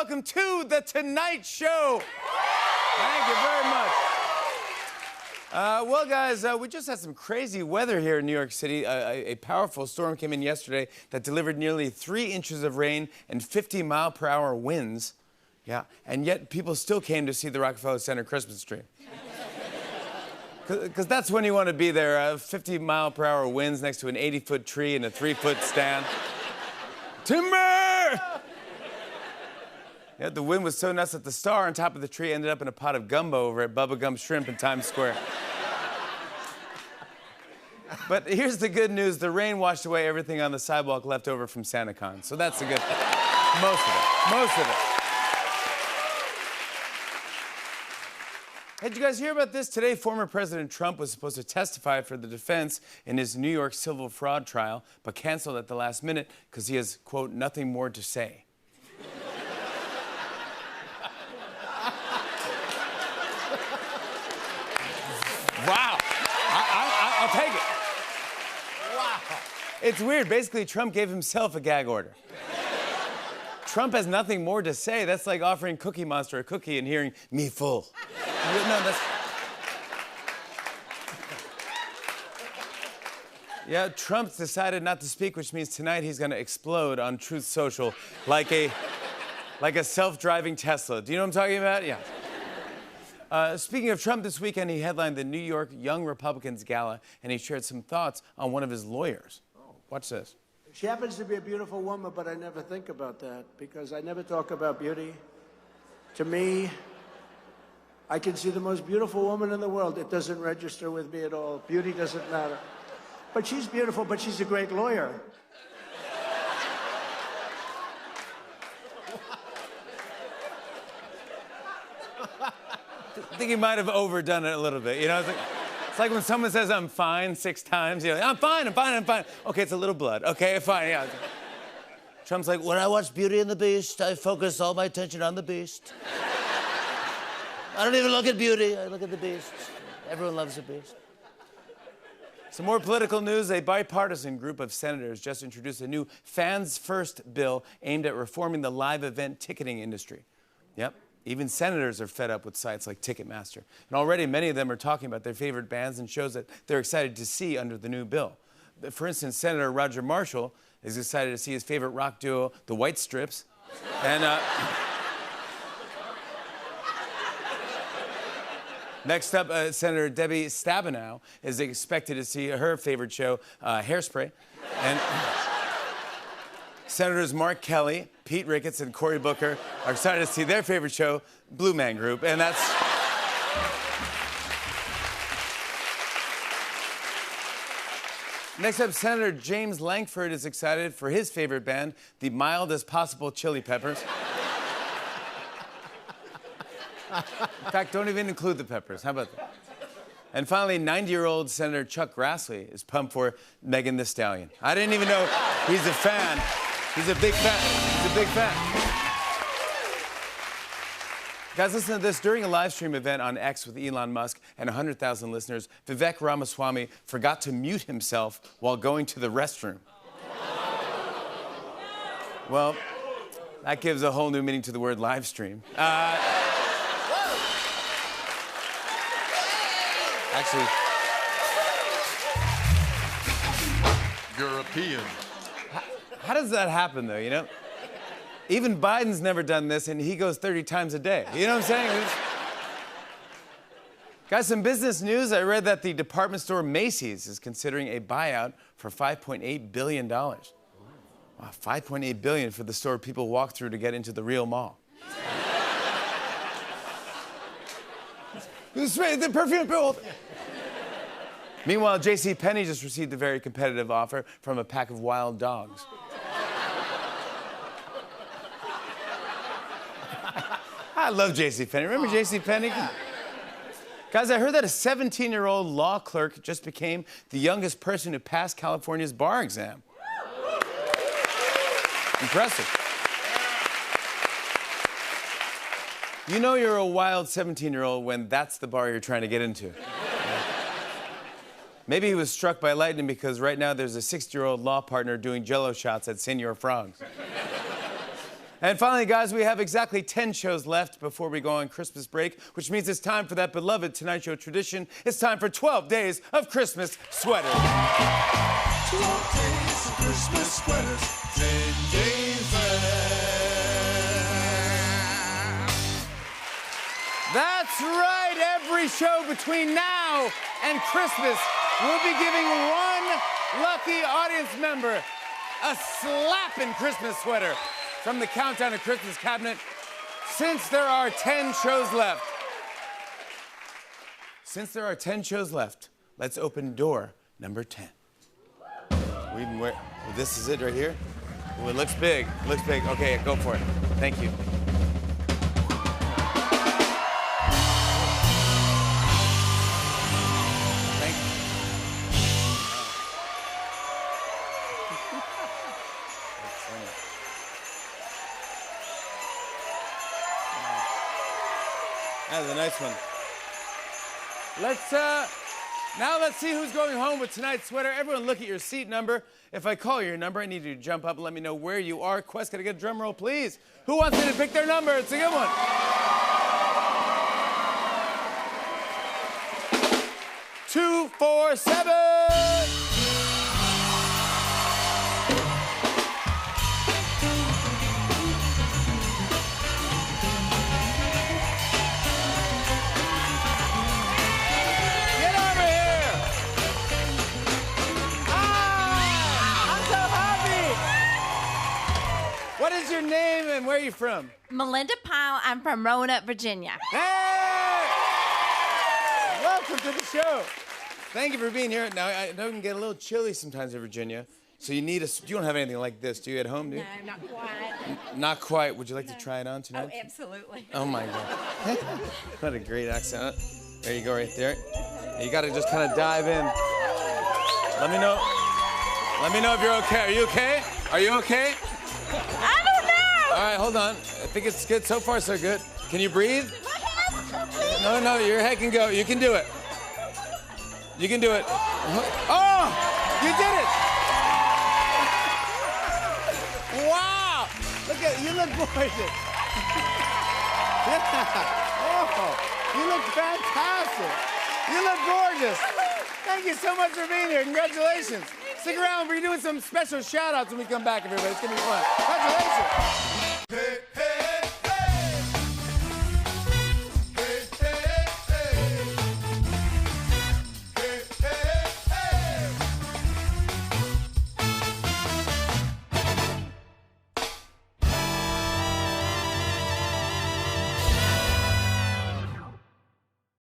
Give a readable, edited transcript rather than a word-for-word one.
welcome to The Tonight Show. Thank you very much. Well, guys, we just had some crazy weather here in New York City. A powerful storm came in yesterday that delivered nearly 3 inches of rain and 50-mile-per-hour winds. Yeah, and yet people still came to see the Rockefeller Center Christmas tree. Because that's when you want to be there, 50-mile-per-hour winds next to an 80-foot tree and a 3-foot stand. Timber! Yeah, the wind was so nuts that the star on top of the tree ended up in a pot of gumbo over at Bubba Gump Shrimp in Times Square. But here's the good news. The rain washed away everything on the sidewalk left over from SantaCon. So that's the good thing. Most of it. Most of it. Hey, did you guys hear about this? Today, former President Trump was supposed to testify for the defense in his New York civil fraud trial, but canceled at the last minute because he has, quote, nothing more to say. Wow. I'll take it. Wow. It's weird. Basically, Trump gave himself a gag order. Trump has nothing more to say. That's like offering Cookie Monster a cookie and hearing, me full. No, that's... Yeah, Trump's decided not to speak, which means tonight he's going to explode on Truth Social like a self-driving Tesla. Do you know what I'm talking about? Yeah. Speaking of Trump, this weekend he headlined the New York Young Republicans Gala, and he shared some thoughts on one of his lawyers. Watch this. She happens to be a beautiful woman, but I never think about that because I never talk about beauty. To me, I can see the most beautiful woman in the world. It doesn't register with me at all. Beauty doesn't matter. But she's beautiful, but she's a great lawyer. I think he might have overdone it a little bit. You know, it's like when someone says, I'm fine 6 times. You're like, I'm fine. Okay, it's a little blood. Okay, fine, yeah. Trump's like, when I watch Beauty and the Beast, I focus all my attention on the Beast. I don't even look at Beauty, I look at the Beast. Everyone loves the Beast. Some more political news. A bipartisan group of senators just introduced a new Fans First bill aimed at reforming the live event ticketing industry. Yep. Even senators are fed up with sites like Ticketmaster. And already many of them are talking about their favorite bands and shows that they're excited to see under the new bill. For instance, Senator Roger Marshall is excited to see his favorite rock duo, the White Stripes. And next up, Senator Debbie Stabenow is expected to see her favorite show, Hairspray. And Senators Mark Kelly, Pete Ricketts, and Cory Booker are excited to see their favorite show, Blue Man Group, and that's... Next up, Senator James Lankford is excited for his favorite band, the Mild as Possible Chili Peppers. In fact, don't even include the peppers. How about that? And finally, 90-year-old Senator Chuck Grassley is pumped for Megan Thee Stallion. I didn't even know he's a fan. He's a big fan. He's a big fan. Guys, listen to this. During a live stream event on X with Elon Musk and 100,000 listeners, Vivek Ramaswamy forgot to mute himself while going to the restroom. Well, that gives a whole new meaning to the word live stream. Actually... European. How does that happen, though, you know? Even Biden's never done this, and he goes 30 times a day. You know what I'm saying? Guys, some business news. I read that the department store Macy's is considering a buyout for $5.8 billion. Wow, $5.8 billion for the store people walk through to get into the real mall. The perfume people. Meanwhile, JCPenney just received a very competitive offer from a pack of wild dogs. I love JCPenney. Remember JCPenney? Yeah. Guys, I heard that a 17-year-old law clerk just became the youngest person to pass California's bar exam. Impressive. You know you're a wild 17-year-old when that's the bar you're trying to get into. Maybe he was struck by lightning because right now there's a 60-year-old law partner doing Jell-O shots at Senor Frogs. And finally, guys, we have exactly 10 shows left before we go on Christmas break, which means it's time for that beloved Tonight Show tradition. It's time for 12 days of Christmas sweaters. 12 days of Christmas sweaters, 10 days left. That's right. Every show between now and Christmas, we'll be giving one lucky audience member a slapping Christmas sweater from the Countdown to Christmas cabinet, since there are 10 shows left. Since there are 10 shows left, let's open door number 10. This is it right here? Oh, it looks big. It looks big. Okay, go for it. Thank you. Thank you. That was a nice one. Now let's see who's going home with tonight's sweater. Everyone look at your seat number. If I call your number, I need you to jump up and let me know where you are. Quest, can I get a drum roll, please? Who wants me to pick their number? It's a good one. 247. What is your name and where are you from? Melinda Powell. I'm from Roanoke, Virginia. Hey! Welcome to the show. Thank you for being here. Now, I know it can get a little chilly sometimes in Virginia, so you need you don't have anything like this, do you, at home, do you? No, not quite. Not quite. Would you like to try it on tonight? Oh, absolutely. Oh, my God. What a great accent. There you go, right there. You got to just kind of dive in. Let me know. Let me know if you're okay. Are you okay? Are you okay? I don't know. All right, hold on. I think it's good. So far, so good. Can you breathe? No, your head can go. You can do it. You can do it. Oh, you did it. Wow. You look gorgeous. Oh, you look fantastic. You look gorgeous. Thank you so much for being here. Congratulations. Stick around. We're doing some special shout-outs when we come back, everybody. It's going to be fun. Congratulations.